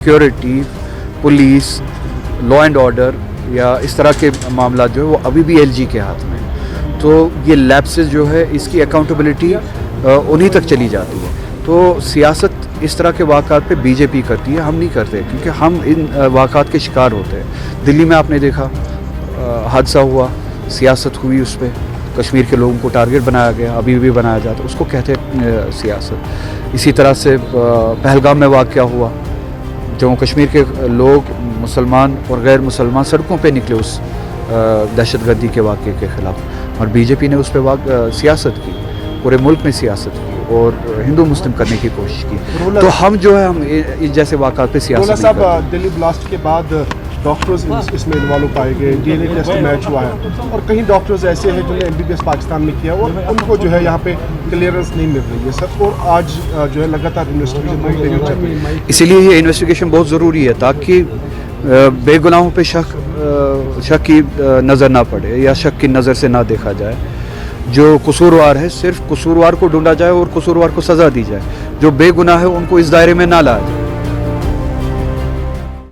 Security, police, law and order या इस तरह के मामला जो है वो अभी भी एलजी के हाथ में है। तो ये लैप्सेस जो है इसकी अकाउंटेबिलिटी उन्हीं तक चली जाती है। तो सियासत इस तरह के वाक़ात पे बीजेपी करती है, हम नहीं करते, क्योंकि हम इन वाक़ात के शिकार होते हैं। दिल्ली में आपने देखा हादसा हुआ, सियासत हुई, उस पर कश्मीर के लोगों को टारगेट बनाया गया, अभी भी बनाया जाता, उसको कहते हैं सियासत। इसी तरह से पहलगाम में वाक़या हुआ, जम्मू कश्मीर के लोग मुसलमान और गैर मुसलमान सड़कों पे निकले उस दहशतगर्दी के वाक़े के ख़िलाफ़, और बीजेपी ने उस पर सियासत की, पूरे मुल्क में सियासत की और हिंदू मुस्लिम करने की कोशिश की। तो हम जो है हम इस जैसे वाक़ात पे सियासत नहीं करते। साहब, दिल्ली ब्लास्ट के बाद डॉक्टर्स इसमें इन्वॉल्व पाए गए, डीएनए टेस्ट मैच हुआ है, और कहीं डॉक्टर्स ऐसे हैं जिन्होंने एमबीबीएस पाकिस्तान में किया और उनको जो है यहाँ पे क्लियरेंस नहीं मिल रही है सर, और आज जो है लगातार इन्वेस्टिगेशन चल रही है। इसीलिए ये इन्वेस्टिगेशन बहुत ज़रूरी है, ताकि बेगुनाहों पे शक की नज़र ना पड़े या शक की नज़र से ना देखा जाए। जो कसूरवार है सिर्फ कसूरवार को ढूंढा जाए और कसूरवार को सज़ा दी जाए, जो बेगुनाह है उनको इस दायरे में ना लाया जाए।